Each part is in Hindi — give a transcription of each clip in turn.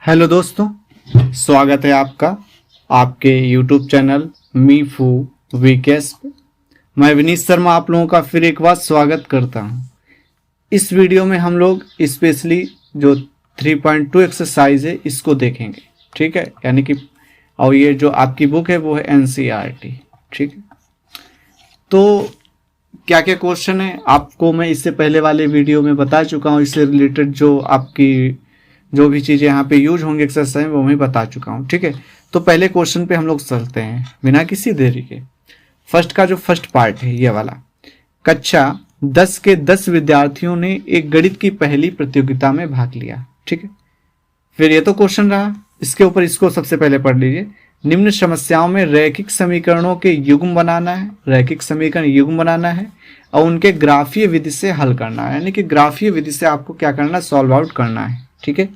हेलो दोस्तों, स्वागत है आपका आपके YouTube चैनल मीफू वीकेएस पे। मैं विनीत शर्मा आप लोगों का फिर एक बार स्वागत करता हूं। इस वीडियो में हम लोग स्पेशली जो 3.2 एक्सरसाइज है इसको देखेंगे, ठीक है। यानी कि और ये जो आपकी बुक है वो है NCERT, ठीक है। तो क्या क्या क्वेश्चन है आपको मैं इससे पहले वाले वीडियो में बता चुका हूँ। इससे रिलेटेड जो आपकी जो भी चीज़ें यहाँ पे यूज होंगे एक्सरसाइज वो मैं बता चुका हूँ, ठीक है। तो पहले क्वेश्चन पे हम लोग चलते हैं बिना किसी देरी के। फर्स्ट का जो फर्स्ट पार्ट है ये वाला, कक्षा 10 के 10 विद्यार्थियों ने एक गणित की पहली प्रतियोगिता में भाग लिया, ठीक है। फिर ये तो क्वेश्चन रहा, इसके ऊपर इसको सबसे पहले पढ़ लीजिए। निम्न समस्याओं में रैखिक समीकरणों के युग्म बनाना है, रैखिक समीकरण युग्म बनाना है और उनके ग्राफीय विधि से हल करना है। यानी कि ग्राफीय विधि से आपको क्या करना है, सॉल्व आउट करना है, ठीक है।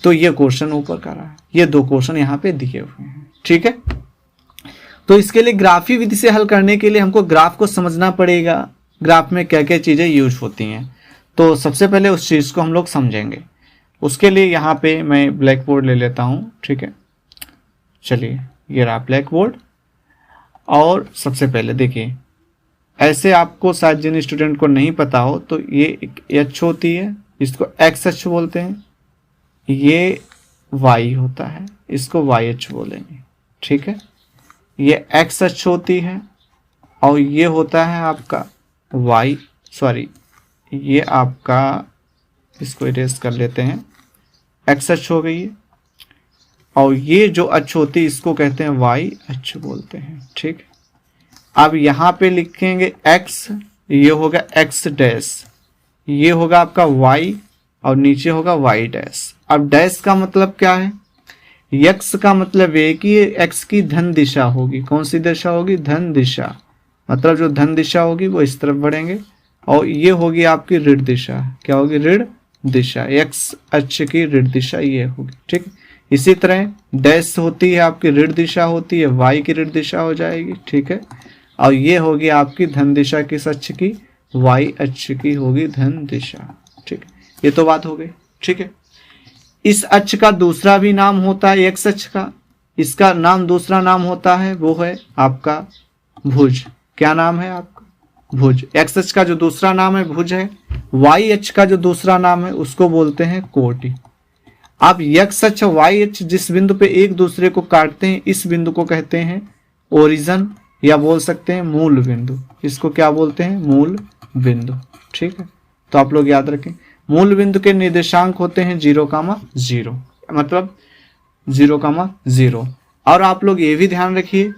तो ये क्वेश्चन ऊपर का रहा, ये दो क्वेश्चन यहाँ पे दिए हुए हैं, ठीक है। तो इसके लिए ग्राफीय विधि से हल करने के लिए हमको ग्राफ को समझना पड़ेगा, ग्राफ में क्या क्या चीजें यूज होती हैं। तो सबसे पहले उस चीज को हम लोग समझेंगे। उसके लिए यहाँ पे मैं ब्लैक बोर्ड ले लेता हूँ, ठीक है। चलिए ये रहा ब्लैक बोर्ड। और सबसे पहले देखिए, ऐसे आपको शायद जिन स्टूडेंट को नहीं पता हो तो ये एक एच होती है, इसको एक्स एच बोलते हैं। ये y होता है, इसको वाई एच बोलेंगे, ठीक है। ये एक्स एच होती है और ये होता है आपका y, सॉरी ये आपका, इसको इरेज कर लेते हैं, एक्स एच हो गई है। और ये जो अच होती है इसको कहते हैं वाई एच बोलते हैं, ठीक। अब यहाँ पे लिखेंगे x, ये होगा x डैश, ये होगा आपका y और नीचे होगा y डैश। अब डैश का मतलब क्या है, x का मतलब है कि x की धन दिशा होगी। कौन सी दिशा होगी, धन दिशा। मतलब जो धन दिशा होगी वो इस तरफ बढ़ेंगे और ये होगी आपकी ऋण दिशा। क्या होगी, ऋण दिशा। x अक्ष की ऋण दिशा ये होगी, ठीक। इसी तरह डैश होती है आपकी ऋण दिशा होती है, y की ऋण दिशा हो जाएगी, ठीक है। और ये होगी आपकी धन दिशा किस अक्ष की, y अक्ष की होगी धन दिशा, ठीक। ये तो बात हो गई, ठीक है। इस अक्ष का दूसरा भी नाम होता है x अक्ष का, इसका नाम दूसरा नाम होता है वो है आपका भुज। क्या नाम है आपका, भुज। x अक्ष का जो दूसरा नाम है भुज है, y अक्ष का जो दूसरा नाम है उसको बोलते हैं कोटि। अब x अक्ष y अक्ष जिस बिंदु पे एक दूसरे को काटते हैं इस बिंदु को कहते हैं ओरिजिन या बोल सकते हैं मूल बिंदु। इसको क्या बोलते हैं, मूल बिंदु, ठीक है। तो आप लोग याद रखें, मूल बिंदु के निर्देशांक होते हैं 0,0, मतलब 0,0। और आप लोग ये भी ध्यान रखिए,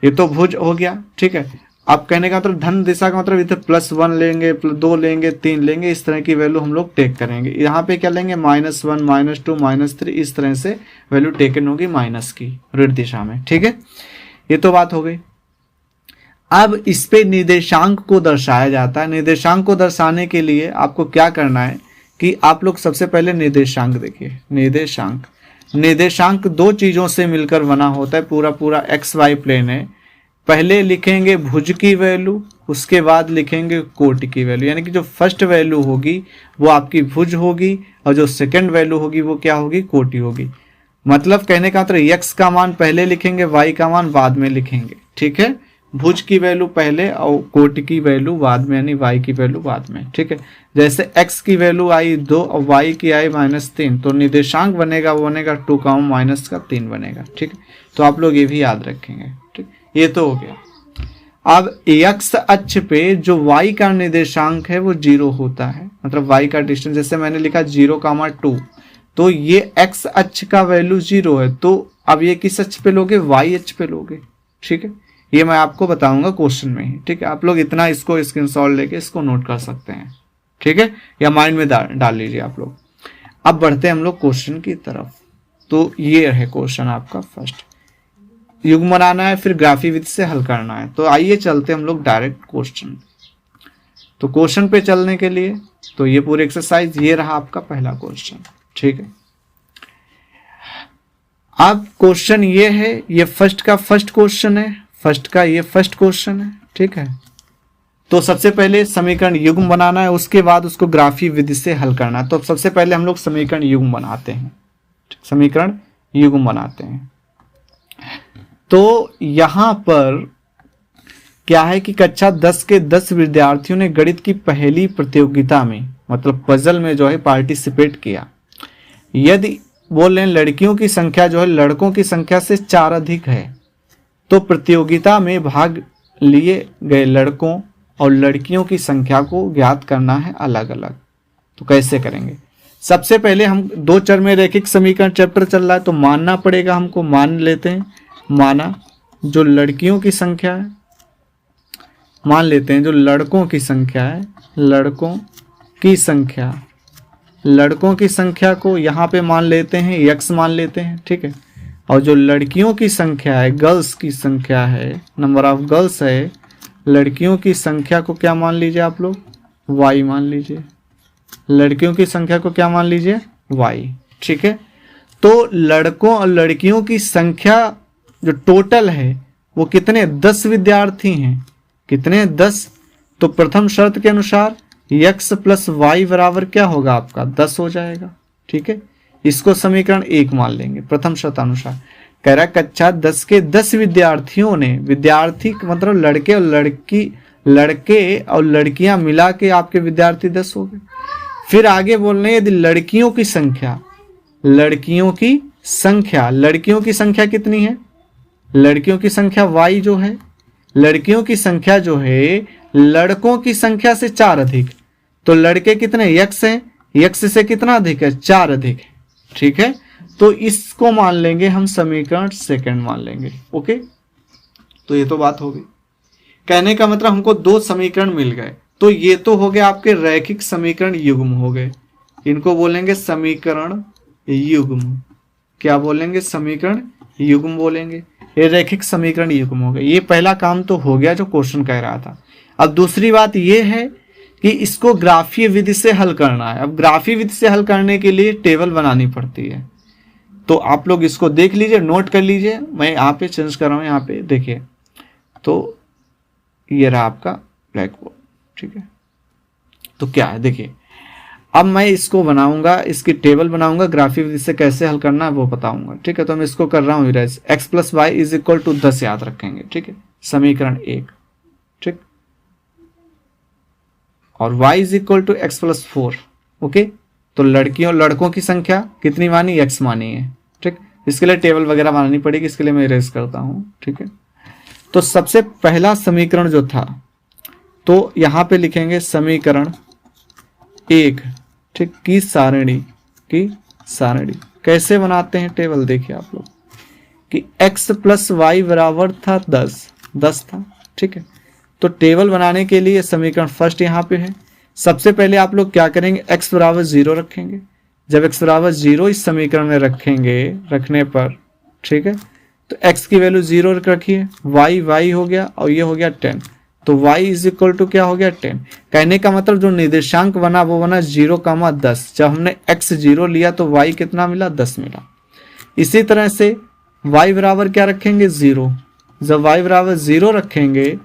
ये तो भुज हो गया, ठीक है। अब कहने का मतलब धन दिशा का मतलब इधर +1 लेंगे, 2 लेंगे, 3 लेंगे, इस तरह की वैल्यू हम लोग टेक करेंगे। यहाँ पे क्या लेंगे, -1, -2, -3, इस तरह से वैल्यू टेकन होगी माइनस की ऋण दिशा में, ठीक है। ये तो बात हो गई। अब इस पे निर्देशांक को दर्शाया जाता है। निर्देशांक को दर्शाने के लिए आपको क्या करना है कि आप लोग सबसे पहले निर्देशांक देखिए। निर्देशांक दो चीजों से मिलकर बना होता है, पूरा XY प्लेन है। पहले लिखेंगे भुज की वैल्यू, उसके बाद लिखेंगे कोटि की वैल्यू। यानी कि जो फर्स्ट वैल्यू होगी वो आपकी भुज होगी और जो सेकंड वैल्यू होगी वो क्या होगी, कोटि होगी। मतलब कहने का मतलब x का मान पहले लिखेंगे, y का मान बाद में लिखेंगे, ठीक है। भुज की वैल्यू पहले और कोटि की वैल्यू बाद में, यानी y की वैल्यू बाद में, ठीक है। जैसे x की वैल्यू आई 2 और y की आई -3, तो निर्देशांक बनेगा वो बनेगा 2 का -3 बनेगा, ठीक है। तो आप लोग ये भी याद रखेंगे, ठीक। ये तो हो गया। अब x अक्ष पे जो y का निर्देशांक है वो 0 होता है, मतलब y का डिस्टेंस, जैसे मैंने लिखा 0,2, तो ये x अक्ष का वैल्यू 0 है। तो अब ये किस अक्ष पे लोगे, y अक्ष पे लोगे, ठीक है। ये मैं आपको बताऊंगा क्वेश्चन में ही, ठीक है। आप लोग इतना इसको स्क्रीनशॉट लेके इसको नोट कर सकते हैं, ठीक है, या माइंड में डाल लीजिए आप लोग। अब बढ़ते हैं हम लोग क्वेश्चन की तरफ। तो ये है क्वेश्चन आपका फर्स्ट, युग्म बनाना है, फिर ग्राफीय विधि से हल करना है। तो आइए चलते हम लोग डायरेक्ट क्वेश्चन। तो क्वेश्चन पे चलने के लिए तो ये पूरी एक्सरसाइज, ये रहा आपका पहला क्वेश्चन, ठीक है। अब क्वेश्चन ये है, ये फर्स्ट का फर्स्ट क्वेश्चन है, फर्स्ट का ये फर्स्ट क्वेश्चन है, ठीक है। तो सबसे पहले समीकरण युग्म बनाना है, उसके बाद उसको ग्राफीय विधि से हल करना है। तो सबसे पहले हम लोग समीकरण युग्म बनाते हैं, समीकरण युग्म बनाते हैं। तो यहां पर क्या है कि कक्षा 10 के 10 विद्यार्थियों ने गणित की पहली प्रतियोगिता में, मतलब पजल में जो है पार्टिसिपेट किया। यदि बोल रहे हैं लड़कियों की संख्या जो है लड़कों की संख्या से 4 अधिक है, तो प्रतियोगिता में भाग लिए गए लड़कों और लड़कियों की संख्या को ज्ञात करना है अलग अलग। तो कैसे करेंगे? सबसे पहले हम दो चर में रैखिक समीकरण चैप्टर चल रहा है, तो मानना पड़ेगा हमको। मान लेते हैं, माना जो लड़कियों की संख्या है, मान लेते हैं जो लड़कों की संख्या है, लड़कों की संख्या को यहाँ पे मान लेते हैं x मान लेते हैं, ठीक है। और जो लड़कियों की संख्या है, गर्ल्स की संख्या है, नंबर ऑफ गर्ल्स है, लड़कियों की संख्या को क्या मान लीजिए आप लोग? y मान लीजिए। लड़कियों की संख्या को क्या मान लीजिए? y, ठीक है। तो लड़कों और लड़कियों की संख्या जो टोटल है वो कितने? 10 विद्यार्थी हैं। कितने? 10। तो प्रथम शर्त के अनुसार x प्लस वाई बराबर क्या होगा आपका? 10 हो जाएगा, ठीक है। इसको समीकरण 1 मान लेंगे प्रथम शर्त अनुसार। कह रहा है कक्षा 10 के 10 विद्यार्थियों ने, विद्यार्थी मतलब लड़के और लड़कियां मिला के आपके विद्यार्थी 10 हो गए। फिर आगे बोल रहे हैं यदि लड़कियों की संख्या कितनी है? लड़कियों की संख्या y जो है, लड़कियों की संख्या जो है लड़कों की संख्या से 4 अधिक। तो लड़के कितने? x हैं, x से कितना अधिक है? 4 अधिक है, ठीक है। तो इसको मान लेंगे हम समीकरण 2 मान लेंगे। ओके, तो ये तो बात हो गई। कहने का मतलब हमको 2 समीकरण मिल गए। तो ये तो हो गए आपके रैखिक समीकरण युग्म हो गए। इनको बोलेंगे समीकरण युग्म। क्या बोलेंगे? समीकरण युग्म बोलेंगे। ये रैखिक समीकरण युग्म हो गए। ये पहला काम तो हो गया जो क्वेश्चन कह रहा था। अब दूसरी बात ये है कि इसको ग्राफीय विधि से हल करना है। अब ग्राफीय विधि से हल करने के लिए टेबल बनानी पड़ती है। तो आप लोग इसको देख लीजिए, नोट कर लीजिए। मैं यहाँ पे चेंज कर रहा हूँ, यहाँ पे देखिए। तो ये रहा आपका ब्लैक बोर्ड, ठीक है। तो क्या है देखिए, अब मैं इसको बनाऊंगा, इसकी टेबल बनाऊंगा, ग्राफीय विधि से कैसे हल करना है वो बताऊंगा, ठीक है। तो मैं इसको कर रहा हूँ erase. x plus y is equal to 10 याद रखेंगे, ठीक है, समीकरण 1, ठीक। और y is equal to x plus 4, okay. तो लड़कियों लड़कों की संख्या कितनी मानी? x मानी है, ठीक। इसके लिए टेबल वगैरह बनानी पड़ेगी, इसके लिए मैं इरेज करता हूँ, ठीक है। तो सबसे पहला समीकरण जो था, तो यहां पे लिखेंगे समीकरण 1, ठीक, की सारणी कैसे बनाते हैं टेबल देखिए आप लोग कि x प्लस वाई बराबर था 10 था, ठीक है। तो टेबल बनाने के लिए समीकरण फर्स्ट यहाँ पे है। सबसे पहले आप लोग क्या करेंगे? x बराबर 0 रखेंगे। जब x बराबर 0 इस समीकरण में रखने पर, ठीक है, तो x की वैल्यू 0 रखिए, y हो गया और ये हो गया 10। तो y इज इक्वल टू क्या हो गया? 10। कहने का मतलब जो निर्देशांक बना वो बना 0,10। जब हमने x 0 लिया तो y कितना मिला? 10 मिला। इसी तरह से y बराबर क्या रखेंगे? 0। जब y बराबर 0 रखेंगे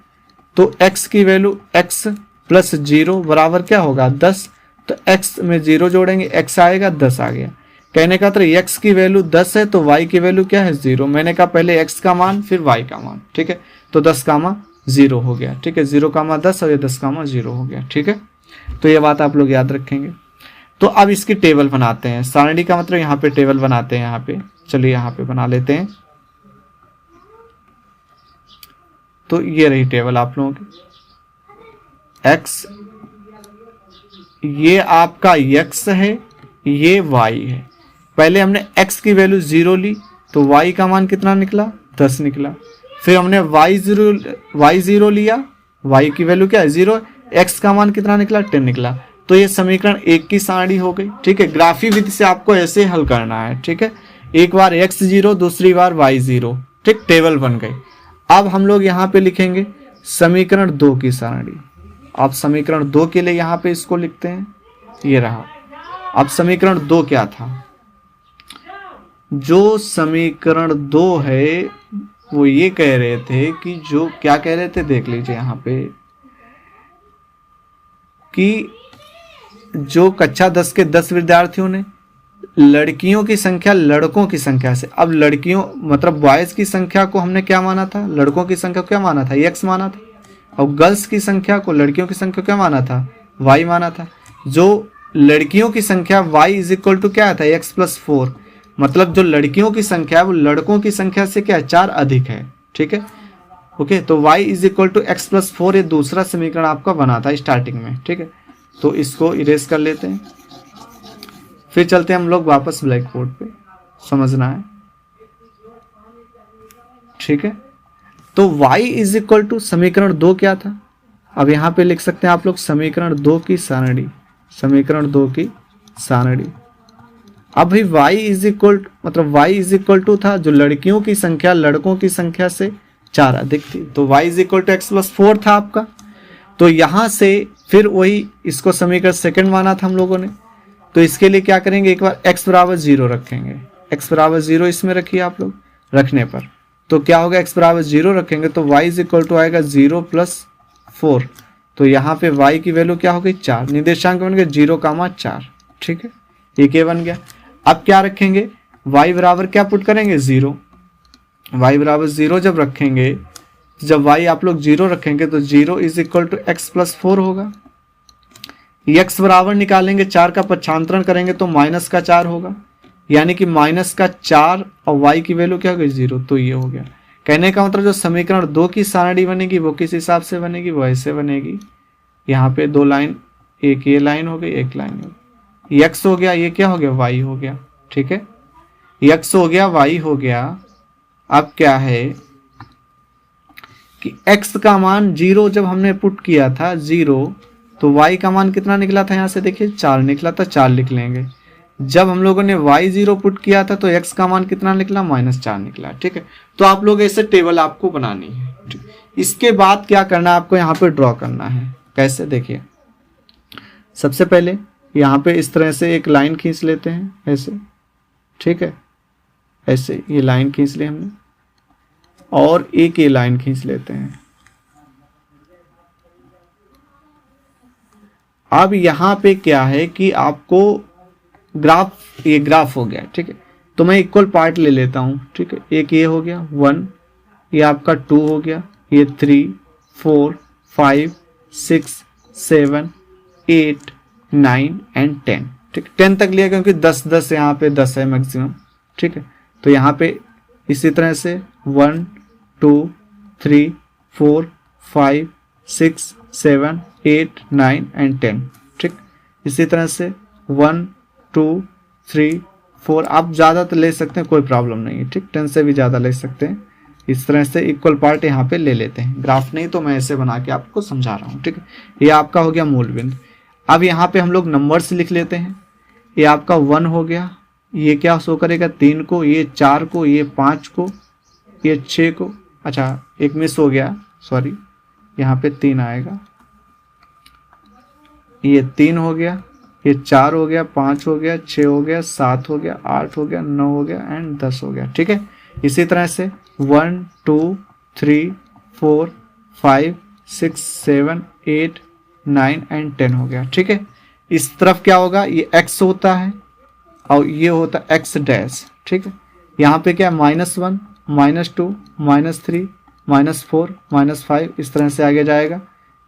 तो x की वैल्यू x प्लस 0 बराबर क्या होगा? 10। तो x में 0 जोड़ेंगे, x आएगा, 10 आ गया। कहने का मतलब x की वैल्यू 10 है तो y की वैल्यू क्या है? 0। मैंने कहा पहले x का मान फिर y का मान, ठीक है। तो 10,0 हो गया, ठीक है। 0,10 और ये 10,0 हो गया, ठीक है। तो ये बात आप लोग याद रखेंगे। तो अब इसकी टेबल बनाते हैं। सारणी का मतलब यहाँ पे टेबल बनाते हैं। यहाँ पे चलिए यहाँ पे बना लेते हैं। तो ये रही टेबल आप लोगों की। x ये आपका x है, ये y है। पहले हमने x की वैल्यू 0 ली तो y का मान कितना निकला? 10 निकला। फिर हमने y0 लिया, y की वैल्यू क्या है? 0। x का मान कितना निकला? 10 निकला। तो ये समीकरण 1 की सारणी हो गई, ठीक है। ग्राफीय विधि से आपको ऐसे हल करना है, ठीक है। एक बार x0, दूसरी बार y0, ठीक। टेबल बन गई। अब हम लोग यहाँ पे लिखेंगे समीकरण 2 की सारणी। आप समीकरण 2 के लिए यहाँ पे इसको लिखते हैं, ये रहा। अब समीकरण 2 क्या था? जो समीकरण 2 है वो ये कह रहे थे कि जो क्या कह रहे थे देख लीजिए यहाँ पे कि जो कक्षा 10 के 10 विद्यार्थियों ने लड़कियों की संख्या लड़कों की संख्या से। अब लड़कियों मतलब बॉयज की संख्या को हमने क्या माना था, लड़कों की संख्या को क्या माना था, x माना था। और गर्ल्स की संख्या को, लड़कियों की संख्या को क्या माना था, y माना था। जो लड़कियों की संख्या y इज इक्वल टू क्या था, x प्लस 4। मतलब जो लड़कियों की संख्या है वो लड़कों की संख्या से क्या है, 4 अधिक है। ठीक है, ओके। तो y is equal to x plus 4 ये दूसरा समीकरण आपका बना था स्टार्टिंग में। ठीक है, तो इसको इरेज कर लेते हैं, फिर चलते हैं हम लोग वापस ब्लैक बोर्ड पे, समझना है। ठीक है, तो y इज इक्वल टू समीकरण 2 क्या था, अब यहां पे लिख सकते हैं आप लोग समीकरण 2 की सारणी, समीकरण 2 की सारणी। अब भाई y इज इक्वल मतलब y इज इक्वल टू था जो लड़कियों की संख्या लड़कों की संख्या से 4 अधिक थी, तो y is equal to x plus 4 था आपका। तो यहां से फिर वही इसको समीकरण सेकंड माना था हम लोगों ने, तो इसके लिए क्या करेंगे, एक बार x बराबर 0 रखेंगे, x बराबर 0 इसमें रखिए आप लोग। रखने पर तो क्या होगा, x बराबर 0 रखेंगे तो y इज इक्वल टू आएगा 0 प्लस 4। तो यहाँ पे y की वैल्यू क्या हो गई, 4। निर्देशांक बन गए 0,4। ठीक है, ये क्या बन गया। अब क्या रखेंगे, y बराबर क्या पुट करेंगे, 0। y बराबर 0 जब रखेंगे, जब y आप लोग 0 रखेंगे तो 0 is equal to x plus 4 होगा। x बराबर निकालेंगे, 4 का पक्षांतरण करेंगे तो माइनस का 4 होगा, यानी कि माइनस का 4 और y की वैल्यू क्या हो गई, 0। तो ये हो गया। कहने का मतलब जो समीकरण 2 की सारणी बनेगी वो किस हिसाब से बनेगी, वो ऐसे बनेगी। यहाँ पे 2 लाइन, एक ये लाइन हो गई, एक लाइन हो गई, x हो गया, ये क्या हो गया, y हो गया। ठीक है, x हो गया, y हो गया। अब क्या है कि x का मान 0 जब हमने पुट किया था 0, तो y का मान कितना निकला था, यहाँ से देखिए 4 निकला था, 4 लिख लेंगे। जब हम लोगों ने y0 पुट किया था तो x का मान कितना निकला, -4 निकला। ठीक है, तो आप लोग ऐसे टेबल आपको बनानी है। इसके बाद क्या करना है, आपको यहाँ पे ड्रॉ करना है। कैसे, देखिए सबसे पहले यहाँ पे इस तरह से एक लाइन खींच लेते हैं ऐसे। ठीक है, ऐसे ये लाइन खींच ली हमने और एक ये लाइन खींच लेते हैं। अब यहाँ पे क्या है कि आपको ग्राफ, ये ग्राफ हो गया। ठीक है, तो मैं इक्वल पार्ट ले लेता हूँ। ठीक है, एक ये हो गया 1, ये आपका 2 हो गया, ये 3, 4, 5, 6, 7, 8, 9 एंड 10। ठीक, 10 तक लिया क्योंकि 10 यहाँ पे 10 है मैक्सिमम। ठीक है, तो यहाँ पे इसी तरह से 1, 2, 3, 4, 5, 6, 7, 8, 9 एंड 10। ठीक, इसी तरह से 1, 2, 3, 4, आप ज़्यादा तो ले सकते हैं, कोई प्रॉब्लम नहीं है। ठीक, 10 से भी ज़्यादा ले सकते हैं। इस तरह से इक्वल पार्ट यहाँ पे ले लेते हैं। ग्राफ नहीं तो मैं ऐसे बना के आपको समझा रहा हूँ। ठीक है, ये आपका हो गया मूल बिंदु। अब यहाँ पे हम लोग नंबर्स लिख लेते हैं। ये आपका 1 हो गया, ये क्या शो करेगा 3 को, ये 4 को, ये 5 को, ये 6 को। अच्छा एक मिस हो गया, सॉरी, यहाँ पे 3 आएगा। ये 3 हो गया, ये 4 हो गया, 5 हो गया, 6 हो गया, 7 हो गया, 8 हो गया, 9 हो गया एंड 10 हो गया। ठीक है, इसी तरह से 1, 2, 3, 4, 5, 6, 7, 8, 9 एंड 10 हो गया। ठीक है, इस तरफ क्या होगा, ये x होता है और ये होता है x डैश। ठीक है, यहाँ पे क्या -1, -2, -3, -4, -5, इस तरह से आगे जाएगा।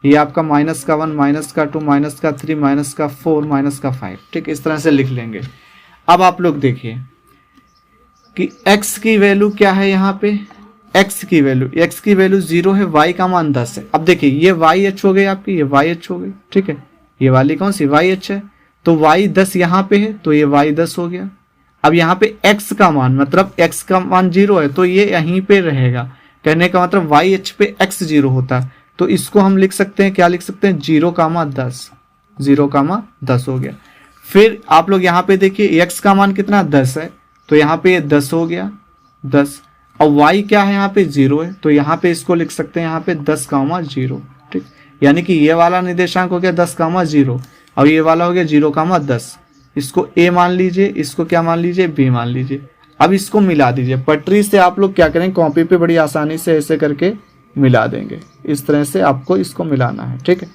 ये आपका -1, -2, -3, -4, -5। ठीक, इस तरह से लिख लेंगे। अब आप लोग देखिए कि x की वैल्यू क्या है, यहाँ पे x की वैल्यू 0 है, y का मान 10 है। अब देखिए ये YH हो गई आपकी, ये YH हो गई। ठीक है, ये वाली कौन सी YH है, तो y 10 यहाँ पे है तो ये y 10 हो गया। अब यहाँ पे x का मान मतलब x का मान 0 है तो ये यहीं पे रहेगा। कहने का मतलब YH पे x 0 होता है, तो इसको हम लिख सकते हैं, क्या लिख सकते हैं, 0,10, 0,10 हो गया। फिर आप लोग यहाँ पे देखिए x का मान कितना 10 है, तो यहाँ पे 10 हो गया 10। और y क्या है, यहाँ पे 0 है, तो यहाँ पे इसको लिख सकते हैं यहाँ पे 10,0। ठीक, यानी कि ये वाला निर्देशांक हो गया 10,0 और ये वाला हो गया 0,10। इसको a मान लीजिए, इसको क्या मान लीजिए, b मान लीजिए। अब इसको मिला दीजिए। पटरी से आप लोग क्या करें, कॉपी पे बड़ी आसानी से ऐसे करके मिला देंगे। इस तरह से आपको इसको मिलाना है। ठीक है,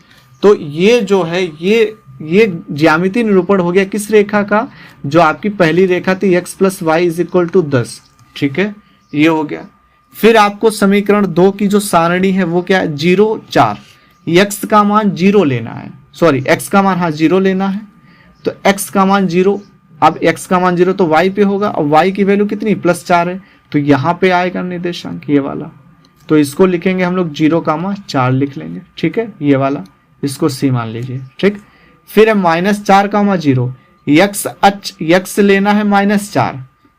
तो ये जो है ये ये ज्यामितीय निरूपण हो गया किस रेखा का, जो आपकी पहली रेखा थी x + y = 10, ठीक है, ये हो गया। फिर आपको समीकरण 2 की जो सारणी है वो क्या है, 0 4, x का मान 0 लेना है, सॉरी x का मान 0 लेना है, तो x का मान 0, अब x का मान 0 तो y पे होगा, और y की वैल्यू कितनी +4 है, तो यहाँ पे आएगा निर्देशांक ये वाला, तो इसको लिखेंगे हम लोग 0,4 लिख लेंगे, ठीक है, ये वाला, इसको c मान लीजिए, ठीक। फिर है -4,0, x लेना है -4,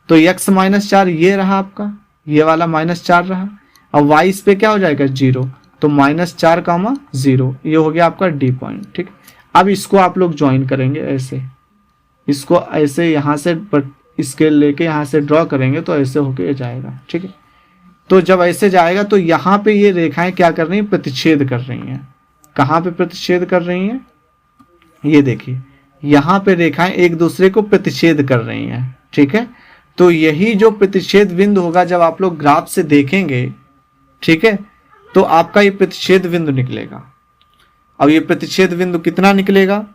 तो x -4 ये रहा आपका, ये वाला -4 रहा, अब y इस पे क्या हो जाएगा 0, तो -4,0, ये हो गया आपका D पॉइंट, ठीक। अब इसको आप लोग ज्वाइन करेंगे ऐसे, इसको ऐसे यहाँ से स्केल लेके यहाँ से ड्रॉ करेंगे तो ऐसे होके जाएगा, ठीक है। तो जब ऐसे जाएगा तो यहाँ पे ये रेखाएं क्या कर रही हैं, प्रतिच्छेद कर रही हैं। कहाँ पे प्रतिच्छेद कर रही हैं, ये देखिए, यहाँ पे रेखाएं एक दूसरे को प्रतिच्छेद कर रही हैं, ठीक है। तो यही जो प्रतिच्छेद बिंदु होगा जब आप लोग ग्राफ से देखेंगे, ठीक है, तो आपका ये प्रतिच्छेद बिंदु निकलेगा। अब ये प्रतिच्छेद बिंदु कितना निकलेगा,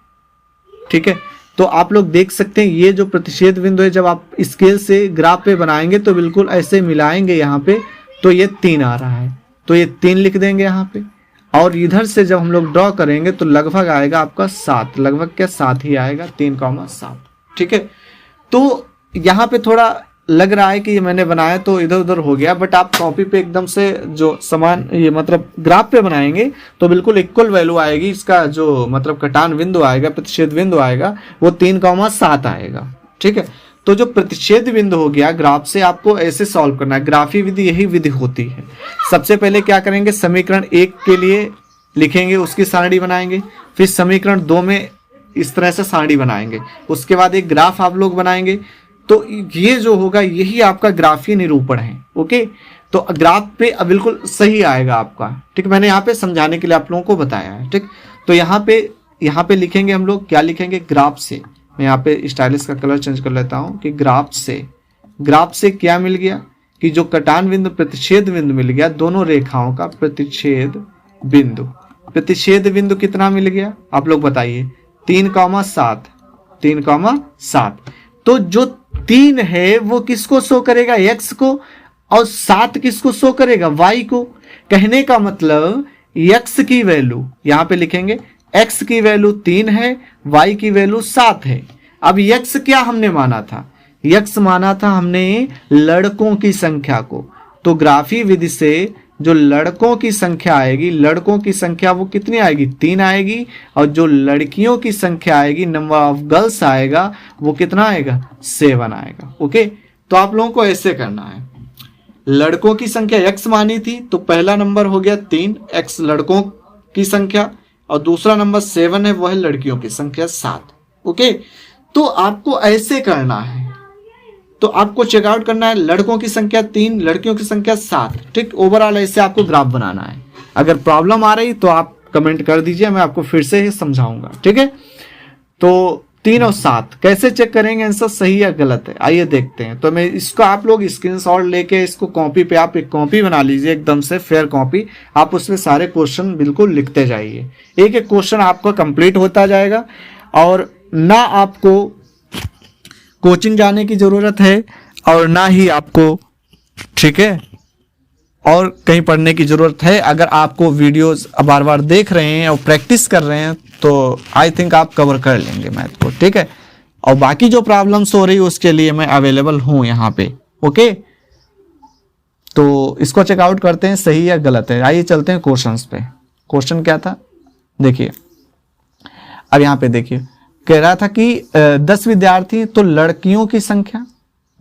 ठीक है, तो आप लोग देख सकते हैं ये जो प्रतिच्छेद बिंदु है जब आप स्केल से ग्राफ पे बनाएंगे तो बिल्कुल ऐसे मिलाएंगे यहाँ पे, तो ये 3 आ रहा है, तो ये 3 लिख देंगे यहाँ पे, और इधर से जब हम लोग ड्रॉ करेंगे तो लगभग आएगा आपका 7, लगभग क्या 7 ही आएगा, 3,7, ठीक है। तो यहाँ पे थोड़ा लग रहा है कि ये मैंने बनाया तो इधर उधर हो गया, बट आप कॉपी पे एकदम से जो समान ये मतलब ग्राफ पे बनाएंगे तो बिल्कुल इक्वल वैल्यू आएगी, इसका जो मतलब कटान बिंदु आएगा, प्रतिच्छेद बिंदु आएगा वो 3,7 आएगा, ठीक है। तो जो प्रतिच्छेद बिंदु हो गया ग्राफ से आपको ऐसे सॉल्व करना है, ग्राफी विधि यही विधि होती है। सबसे पहले क्या करेंगे, समीकरण 1 के लिए लिखेंगे, उसकी सारणी बनाएंगे, फिर समीकरण 2 में इस तरह से सारणी बनाएंगे, उसके बाद एक ग्राफ आप लोग बनाएंगे, तो ये जो होगा यही आपका ग्राफीय निरूपण है, ओके। तो ग्राफ पे बिल्कुल सही आएगा आपका, ठीक। मैंने यहाँ पे समझाने के लिए आप लोगों को बताया है, ठीक। तो यहाँ पे लिखेंगे हम लोग, क्या लिखेंगे, ग्राफ से, मैं यहाँ पे स्टाइलिश का कलर चेंज कर लेता हूँ कि ग्राफ से क्या मिल गया कि जो कटान बिंदु प्रतिच्छेद बिंदु मिल गया, दोनों रेखाओं का प्रतिच्छेद बिंदु कितना मिल गया आप लोग बताइए, 3,7। तो जो 3 है वो किसको शो करेगा, x को, और 7 किसको शो करेगा, y को। कहने का मतलब x की वैल्यू यहाँ पे लिखेंगे, x की वैल्यू 3 है, y की वैल्यू 7 है। अब x क्या हमने माना था, x माना था हमने लड़कों की संख्या को, तो ग्राफी विधि से जो लड़कों की संख्या आएगी, लड़कों की संख्या वो कितनी आएगी, 3 आएगी, और जो लड़कियों की संख्या आएगी, नंबर ऑफ गर्ल्स आएगा, वो कितना आएगा, 7 आएगा, ओके। तो आप लोगों को ऐसे करना है, लड़कों की संख्या x मानी थी तो पहला नंबर हो गया 3, x लड़कों की संख्या, और दूसरा नंबर 7 है, वो है लड़कियों की संख्या 7, ओके। तो आपको ऐसे करना है, तो आपको चेकआउट करना है, लड़कों की संख्या 3, लड़कियों की संख्या 7, ठीक। ओवरऑल ऐसे आपको ग्राफ बनाना है। अगर प्रॉब्लम आ रही तो आप कमेंट कर दीजिए, मैं आपको फिर से ही समझाऊंगा, ठीक है। तो 3 और 7 कैसे चेक करेंगे आंसर सही या गलत है, आइए देखते हैं। तो मैं इसको आप लोग स्क्रीनशॉट लेके इसको कॉपी पे आप एक कॉपी बना लीजिए, एकदम से फेयर कॉपी, आप उसमें सारे क्वेश्चन बिल्कुल लिखते जाइए, एक एक क्वेश्चन आपका कंप्लीट होता जाएगा, और ना आपको कोचिंग जाने की जरूरत है और ना ही आपको, ठीक है, और कहीं पढ़ने की जरूरत है। अगर आपको वीडियोस बार बार देख रहे हैं और प्रैक्टिस कर रहे हैं तो आई थिंक आप कवर कर लेंगे मैथ को, ठीक है। और बाकी जो प्रॉब्लम्स हो रही है उसके लिए मैं अवेलेबल हूं यहाँ पे, ओके। तो इसको चेकआउट करते हैं सही या गलत है। आइए चलते हैं क्वेश्चंस पे। क्वेश्चन क्या था देखिए, अब यहाँ पे देखिए कह रहा था कि 10 विद्यार्थी, तो लड़कियों की संख्या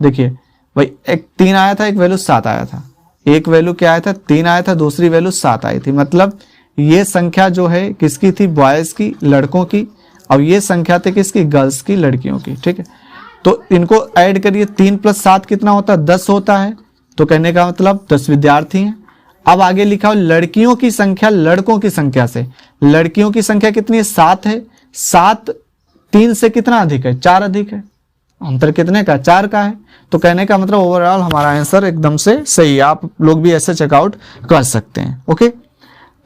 देखिए भाई, एक 3 आया था, एक वैल्यू 7 आया था, एक वैल्यू क्या आया था 3 आया था, दूसरी वैल्यू 7 आई थी, मतलब ये संख्या जो है किसकी थी, बॉयज की, लड़कों की, और ये संख्या थी किसकी, गर्ल्स की, लड़कियों की, ठीक है। तो इनको ऐड करिए, 3 + 7 कितना होता है, 10 होता है, तो कहने का मतलब 10 विद्यार्थी हैं। अब आगे लिखा हो लड़कियों की संख्या लड़कों की संख्या से, लड़कियों की संख्या कितनी है, 7 है, 7 3 से कितना अधिक है, 4 अधिक है, अंतर कितने का, 4 का है। तो कहने का मतलब ओवरऑल हमारा आंसर एकदम से सही है, आप लोग भी ऐसे चेकआउट कर सकते हैं, ओके।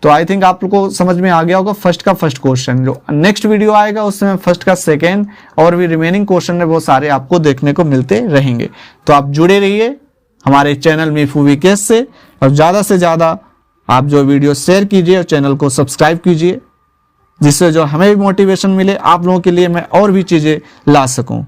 तो आई थिंक आप लोग को समझ में आ गया होगा फर्स्ट का फर्स्ट क्वेश्चन। जो नेक्स्ट वीडियो आएगा उसमें फर्स्ट का सेकेंड और भी रिमेनिंग क्वेश्चन है वो सारे आपको देखने को मिलते रहेंगे। तो आप जुड़े रहिए हमारे चैनल मीफू वीकेएस से, और ज़्यादा से ज़्यादा आप जो वीडियो शेयर कीजिए और चैनल को सब्सक्राइब कीजिए, जिससे जो हमें भी मोटिवेशन मिले आप लोगों के लिए मैं और भी चीज़ें ला सकूं।